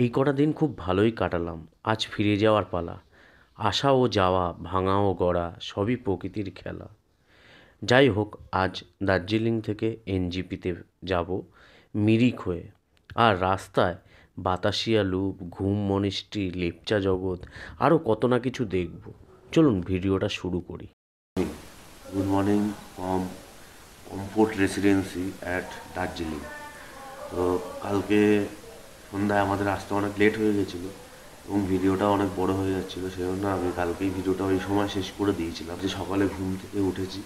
এই কটা দিন খুব ভালোই কাটালাম। আজ ফিরে যাওয়ার পালা। আসা ও যাওয়া, ভাঙা ও গড়া সবই প্রকৃতির খেলা। যাই হোক, আজ দার্জিলিং থেকে এনজিপিতে যাব মিরিক হয়ে। আর রাস্তায় বাতাসিয়া লুপ, ঘুম মনিস্ট্রি, লেপচা জগৎ আরও কত না কিছু দেখব। চলুন ভিডিওটা শুরু করি। Good morning from comfort residency at Darjeeling. তো কালকে সন্ধ্যায় আমাদের আসতে অনেক লেট হয়ে গেছিলো এবং ভিডিওটা অনেক বড় হয়ে যাচ্ছিলো, সেই জন্য আমি কালকেই ভিডিওটা ওই সময় শেষ করে দিয়েছিলাম। যে সকালে ঘুম থেকে উঠেছি,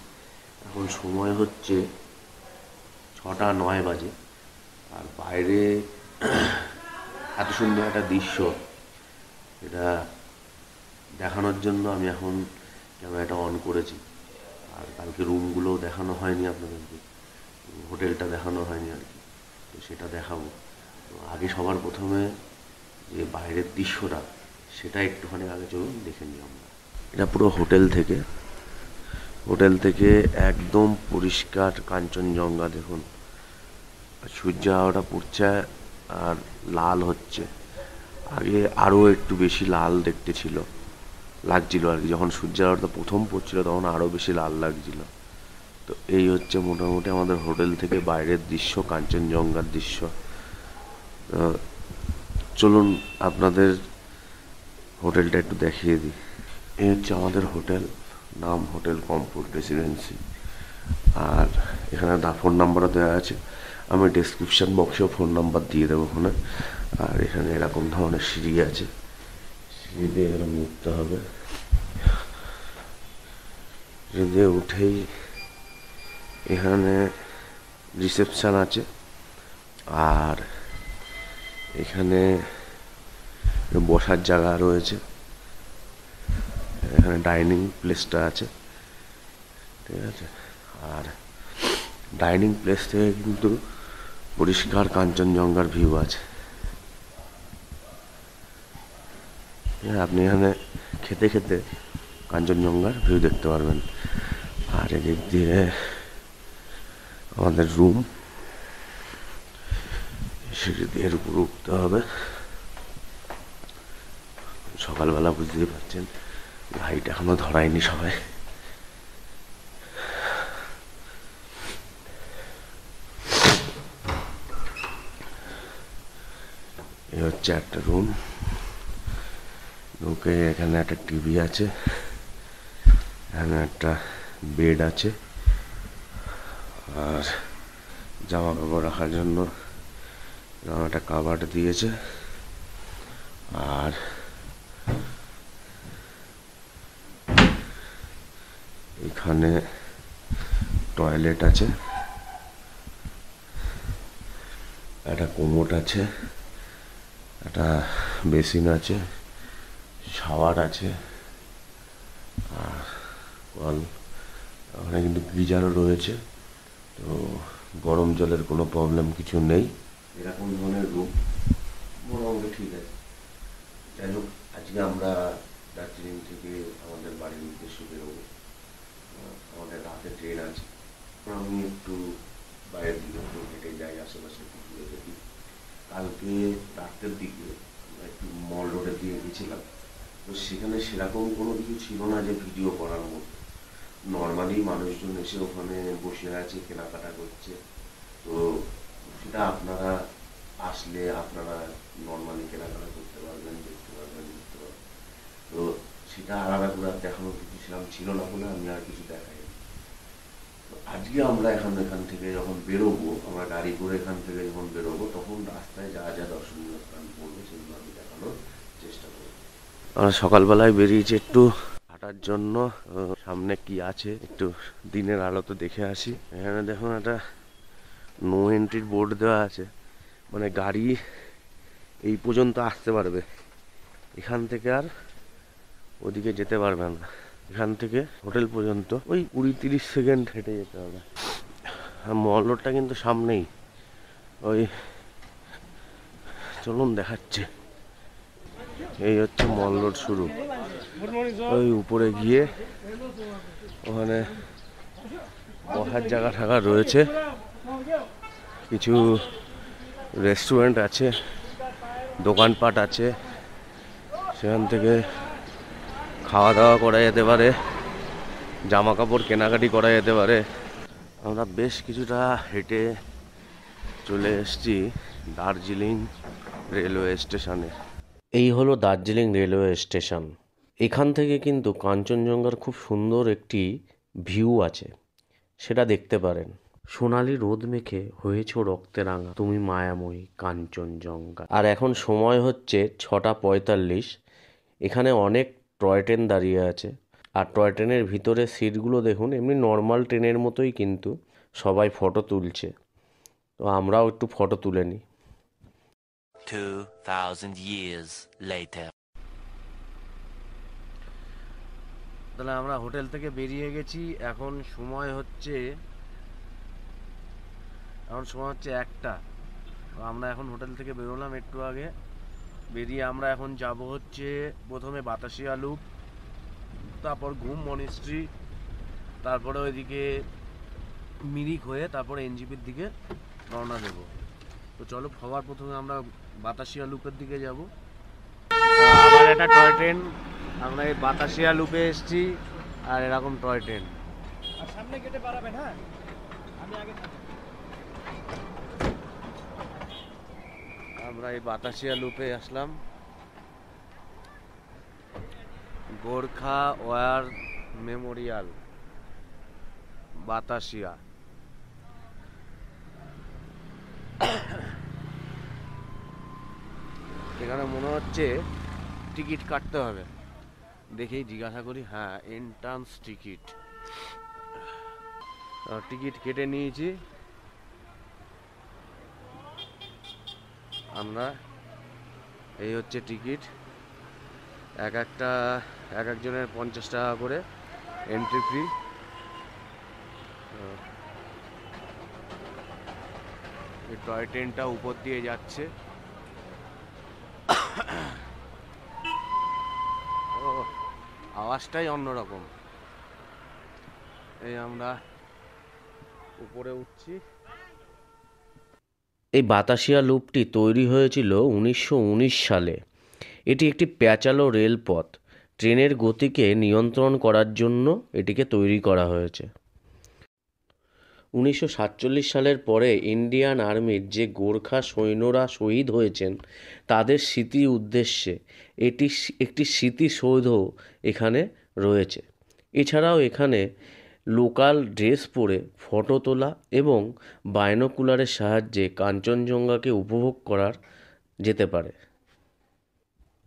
এখন সময় হচ্ছে 6:09 বাজে। আর বাইরে এত সুন্দর একটা দৃশ্য, এটা দেখানোর জন্য আমি এখন ক্যামেরাটা অন করেছি। আর কালকে রুমগুলো দেখানো হয়নি আপনাদেরকে, হোটেলটা দেখানো হয়নি আর কি, তো সেটা দেখাবো। তো আগে সবার প্রথমে যে বাইরের দৃশ্যটা, সেটা একটুখানি আগে চলুন দেখে নিই আমরা। এটা পুরো হোটেল থেকে একদম পরিষ্কার কাঞ্চনজঙ্ঘা। দেখুন সূর্য আলোটা পড়ছে আর লাল হচ্ছে। আগে আরও একটু বেশি লাল দেখতে লাগছিল আর কি, যখন সূর্য আলোটা প্রথম পড়ছিল তখন আরও বেশি লাল লাগছিল। তো এই হচ্ছে মোটামুটি আমাদের হোটেল থেকে বাইরের দৃশ্য, কাঞ্চনজঙ্ঘার দৃশ্য। চলুন আপনাদের হোটেলটা একটু দেখিয়ে দিই। এই হচ্ছে আমাদের হোটেল, নাম হোটেল কমফোর্ট রেসিডেন্সি। আর এখানে ফোন নাম্বারও দেওয়া আছে, আমি ডেসক্রিপশান বক্সেও ফোন নাম্বার দিয়ে দেবো ওখানে। আর এখানে এরকম ধরনের সিঁড়ি আছে, সিঁড়ি দিয়ে এরকম উঠতে হবে। সিঁড়ি দিয়ে উঠেই এখানে রিসেপশান আছে। আর এখানে বসার জায়গা রয়েছে, এখানে ডাইনিং প্লেসটা আছে, ঠিক আছে। আর ডাইনিং প্লেস থেকে কিন্তু পরিষ্কার কাঞ্চনজঙ্ঘার ভিউ আছে। আপনি এখানে খেতে খেতে কাঞ্চনজঙ্ঘার ভিউ দেখতে পারবেন। আর এদিক দিয়ে আমাদের রুম, সিঁড়ি দিয়ে এর উপর উঠতে হবে। সকালবেলা বুঝতেই পারছেন, লাইট এখনো ধরায়নি সবাই। এই হচ্ছে একটা রুম। ঢুকে এখানে একটা টিভি আছে, এখানে একটা বেড আছে, আর জামা কাপড় রাখার জন্য একটা কাভার্ড দিয়েছে। আর এখানে টয়লেট আছে, একটা কোমোড আছে, একটা বেসিন আছে, শাওয়ার আছে, আর কল। ওখানে কিন্তু গিজারও রয়েছে, তো গরম জলের কোনো প্রবলেম কিছু নেই। এরকম ধরনের রুম মোটামুটি ঠিক আছে। যাই হোক, আজকে আমরা দার্জিলিং থেকে আমাদের বাড়ির উদ্দেশ্যে বেরোবো। আমাদের রাতে ট্রেন আছে। আমি একটু বাইরের দিকে একটু হেঁটে যাই, আশেপাশে একটু ঘুরে দেখি। কালকে রাতের দিকে আমরা একটু মল রোডের দিকে গেছিলাম, তো সেখানে সেরকম কোনো কিছু ছিল না যে ভিডিও করার মতো। নর্মালি মানুষজন এসে ওখানে বসে আছে, কেনাকাটা করছে। তো সেটা আপনারা আসলে আপনারা নর্মালি কেনাকাটা করতে পারবেন, দেখতে পারবেন। তো সেটা আলাদা করে দেখানোর কিছু সেরকম ছিল না বলে আমি আর কিছু দেখাই। তো আজকে আমরা এখান থেকে যখন বেরোবো, আমরা গাড়ি করে এখান থেকে যখন বেরোবো, তখন রাস্তায় যা যা দর্শনীয় স্থান পড়বে সেগুলো আমি দেখানোর চেষ্টা করবো। আমরা সকালবেলায় বেরিয়েছি একটু হাঁটার জন্য। সামনে কি আছে একটু দিনের আলোতে দেখে আসি। এখানে দেখুন একটা নো এন্ট্রির বোর্ড দেওয়া আছে, মানে গাড়ি এই পর্যন্ত আসতে পারবে, এখান থেকে আর ওদিকে যেতে পারবে না। এখান থেকে হোটেল পর্যন্ত ওই 20-30 সেকেন্ড হেঁটে যেতে হবে। আর মল রোডটা কিন্তু সামনেই, ওই চলুন দেখাচ্ছে। এই হচ্ছে মল রোড শুরু। ওই উপরে গিয়ে ওখানে বসার জায়গা থাকা রয়েছে, কিছু রেস্টুরেন্ট আছে, দোকানপাট আছে, সেখান থেকে খাওয়া দাওয়া করা যেতে পারে, জামা কাপড় কেনাকাটি করা যেতে পারে। আমরা বেশ কিছুটা হেঁটে চলে এসেছি দার্জিলিং রেলওয়ে স্টেশনে। এই হলো দার্জিলিং রেলওয়ে স্টেশন। এখান থেকে কিন্তু কাঞ্চনজঙ্ঘার খুব সুন্দর একটি ভিউ আছে, সেটা দেখতে পারেন। সোনালি রোদ মেখে হয়েছ রক্তে রাঙা, তুমি মায়াময়ী কাঞ্চনজঙ্ঘা। আর এখন সময় হচ্ছে 6:45। এখানে অনেক টয় ট্রেন দাঁড়িয়ে আছে, আর টয় ট্রেনের ভিতরে সিটগুলো দেখুন এমনি নর্মাল ট্রেনের মতোই, কিন্তু সবাই ফটো তুলছে। তো আমরাও একটু ফটো তুলে নিই। 2000 years later. তাহলে আমরা হোটেল থেকে বেরিয়ে গেছি। এখন সময় হচ্ছে 1টা। আমরা এখন হোটেল থেকে বেরোলাম একটু আগে। বেরিয়ে আমরা এখন যাব হচ্ছে প্রথমে বাতাসিয়া লুপ, তারপর ঘুম মনিস্ট্রি, তারপরে ওইদিকে মিরিক হয়ে তারপরে এনজিপির দিকে রওনা দেব। তো চলো, সবার প্রথমে আমরা বাতাসিয়া লুপের দিকে যাব। আবার একটা টয় ট্রেন, আমরা এই বাতাসিয়া লুপে এসেছি, আর এরকম টয় ট্রেন। আর সামনে গেটে বাড়াবেন, হ্যাঁ আমি আগে। আমরা এই বাতাসিয়া লুপে আসলাম। Gorkha war memorial, Batasia. এখানে মনে হচ্ছে টিকিট কাটতে হবে, দেখেই জিজ্ঞাসা করি। হ্যাঁ, এন্ট্রান্স টিকিট। টিকিট কেটে নিয়েছি আমরা। এই হচ্ছে টিকিট, এক একজনের 50 টাকা করে এন্ট্রি ফি। এই টয় ট্রেনটা উপর দিয়ে যাচ্ছে। ও, আওয়াজটাই অন্যরকম। এই আমরা উপরে উঠছি। এই বাতাসিয়া লুপটি তৈরি হয়েছিল 1919 সালে। এটি একটি প্যাঁচালো রেলপথ। ট্রেনের গতিকে নিয়ন্ত্রণ করার জন্য এটিকে তৈরি করা হয়েছে। 1947 সালের পরে ইন্ডিয়ান আর্মির যে গোর্খা সৈন্যরা শহীদ হয়েছেন, তাদের স্মৃতি উদ্দেশ্যে এটি একটি স্মৃতিসৌধ এখানে রয়েছে। এছাড়াও এখানে লোকাল ড্রেস পরে ফটো তোলা এবং বাইনোকুলারের সাহায্যে কাঞ্চনজঙ্ঘাকে উপভোগ করার যেতে পারে।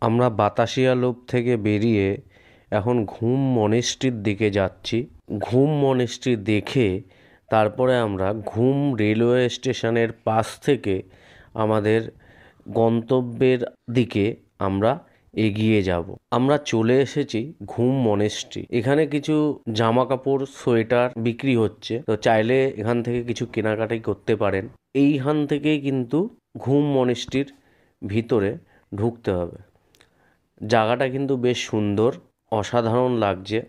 আমরা বাতাসিয়া লুপ থেকে বেরিয়ে এখন ঘুম মনেস্ট্রির দিকে যাচ্ছি। ঘুম মনেস্ট্রি দেখে তারপরে আমরা ঘুম রেলওয়ে স্টেশনের পাশ থেকে আমাদের গন্তব্যের দিকে আমরা এগিয়ে যাব। আমরা চলে এসেছি ঘুম মনেস্ট্রি। এখানে কিছু জামা কাপড়, সোয়েটার বিক্রি হচ্ছে, তো চাইলে এখান থেকে কিছু কেনাকাটি করতে পারেন। এইখান থেকেই কিন্তু ঘুম মনেস্ট্রির ভিতরে ঢুকতে হবে। জায়গাটা কিন্তু বেশ সুন্দর, অসাধারণ লাগছে।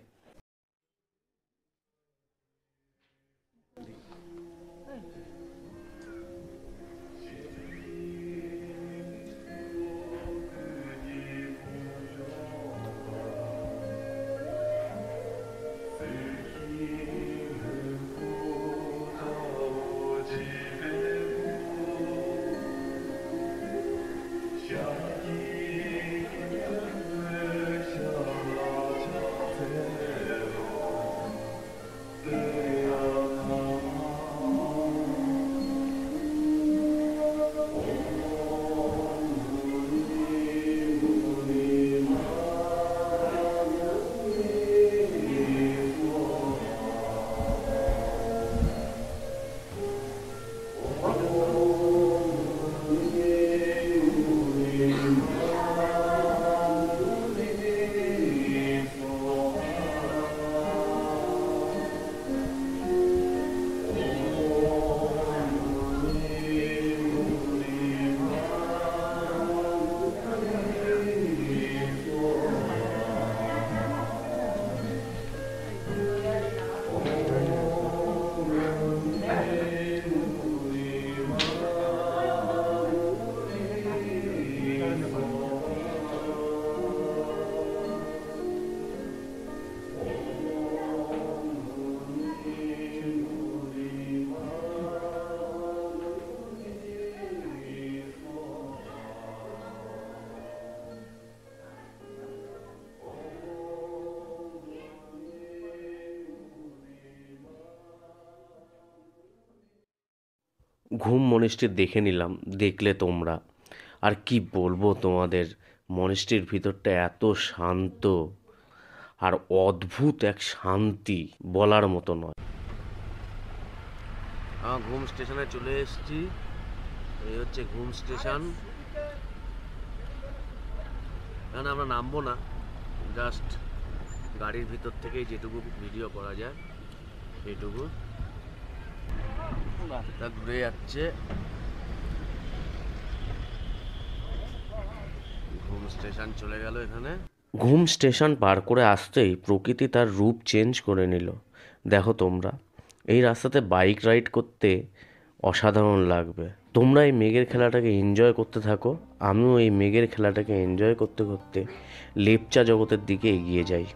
ঘুম মনেস্ট্রি দেখে নিলাম, দেখলে তোমরা। আর কি বলবো তোমাদের, মনেস্ট্রির ভিতরটা এত শান্ত আর অদ্ভুত এক শান্তি, বলার মতো নয়। আমার ঘুম স্টেশনে চলে এসেছি। এই হচ্ছে ঘুম স্টেশন। এখানে আমরা নামবো না, জাস্ট গাড়ির ভিতর থেকেই যেটুকু ভিডিও করা যায় সেইটুকু। রাস্তা ঘুরে যাচ্ছে। ঘুম স্টেশন চলে গেল এখানে। ঘুম স্টেশন পার করে আসতেই প্রকৃতি তার রূপ চেঞ্জ করে নিল। দেখো তোমরা, এই রাস্তাতে বাইক রাইড করতে অসাধারণ লাগবে। তোমরা এই মেঘের খেলাটাকে এনজয় করতে থাকো, আমিও এই মেঘের খেলাটাকে এনজয় করতে করতে লেপচা জগতের দিকে এগিয়ে যাই।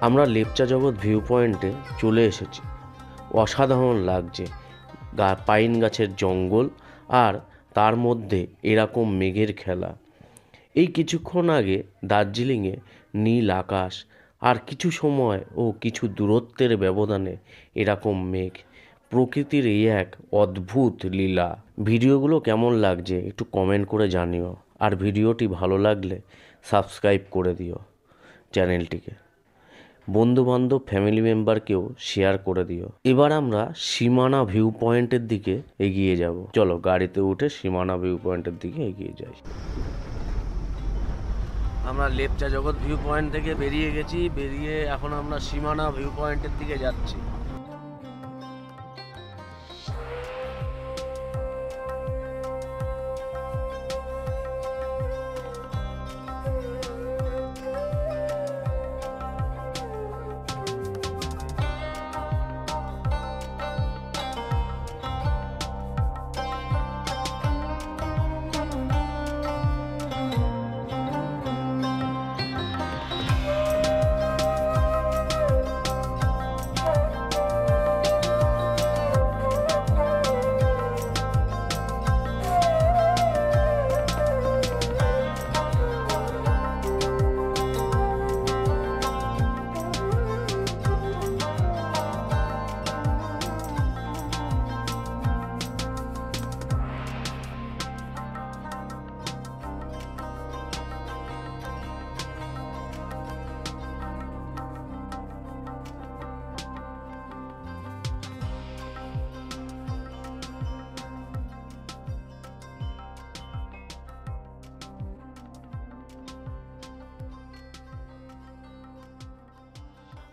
আমরা লেপচা জগৎ ভিউ পয়েন্টে চলে এসেছি। অসাধারণ লাগছে, পাইন গাছের জঙ্গল আর তার মধ্যে এরকম মেঘের খেলা। এই কিছুক্ষণ আগে দার্জিলিংয়ে নীল আকাশ, আর কিছু সময় ও কিছু দূরত্বের ব্যবধানে এরকম মেঘ। প্রকৃতির এই এক অদ্ভুত লীলা। ভিডিওগুলো কেমন লাগছে একটু কমেন্ট করে জানিও, আর ভিডিওটি ভালো লাগলে সাবস্ক্রাইব করে দিও চ্যানেলটিকে। বন্ধুবান্ধব ফ্যামিলি মেম্বারকেও শেয়ার করে দিও। এবার আমরা সীমানা ভিউ পয়েন্টের দিকে এগিয়ে যাব। চলো গাড়িতে উঠে সীমানা ভিউ পয়েন্টের দিকে এগিয়ে যাই। আমরা লেপচা জগৎ ভিউ পয়েন্ট থেকে বেরিয়ে গেছি, বেরিয়ে এখন আমরা সীমানা ভিউ পয়েন্টের দিকে যাচ্ছি।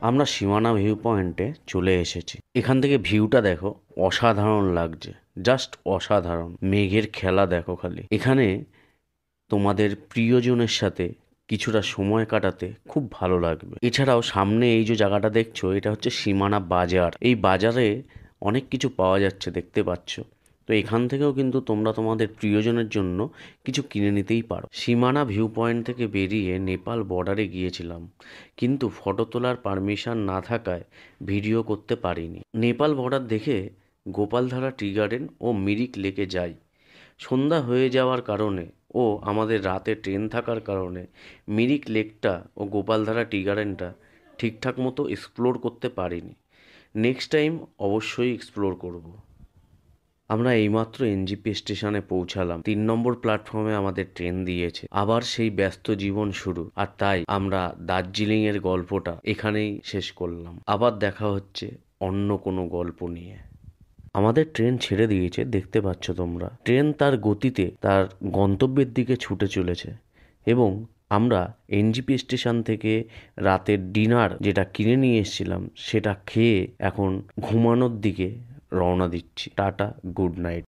আমরা সীমানা ভিউ পয়েন্টে চলে এসেছি। এখান থেকে ভিউটা দেখো, অসাধারণ লাগছে, জাস্ট অসাধারণ। মেঘের খেলা দেখো খালি। এখানে তোমাদের প্রিয়জনের সাথে কিছুটা সময় কাটাতে খুব ভালো লাগবে। এছাড়াও সামনে এই যে জায়গাটা দেখছো, এটা হচ্ছে সীমানা বাজার। এই বাজারে অনেক কিছু পাওয়া যাচ্ছে, দেখতে পাচ্ছ। তো এখান থেকেও কিন্তু তোমরা তোমাদের প্রিয়জনের জন্য কিছু কিনে নিতেই পারো। সীমানা ভিউ পয়েন্ট থেকে বেরিয়ে নেপাল বর্ডারে গিয়েছিলাম, কিন্তু ফটো তোলার পারমিশন না থাকায় ভিডিও করতে পারিনি। নেপাল বর্ডার দেখে গোপালধারা টি গার্ডেন ও মিরিক লেকে যাই। সন্ধ্যা হয়ে যাওয়ার কারণে ও আমাদের রাতে ট্রেন থাকার কারণে মিরিক লেকটা ও গোপালধারা টি গার্ডেনটা ঠিকঠাক মতো এক্সপ্লোর করতে পারিনি। নেক্সট টাইম অবশ্যই এক্সপ্লোর করব। আমরা এইমাত্র এনজিপি স্টেশনে পৌঁছালাম। 3 নম্বর প্ল্যাটফর্মে আমাদের ট্রেন দিয়েছে। আবার সেই ব্যস্ত জীবন শুরু। আর তাই আমরা দার্জিলিংয়ের গল্পটা এখানেই শেষ করলাম। আবার দেখা হচ্ছে অন্য কোনো গল্প নিয়ে। আমাদের ট্রেন ছেড়ে দিয়েছে, দেখতে পাচ্ছ তোমরা। ট্রেন তার গতিতে তার গন্তব্যের দিকে ছুটে চলেছে এবং আমরা এনজিপি স্টেশন থেকে রাতের ডিনার যেটা কিনে নিয়ে এসেছিলাম সেটা খেয়ে এখন ঘুমানোর দিকে রওনা দিচ্ছি। Tata, good night.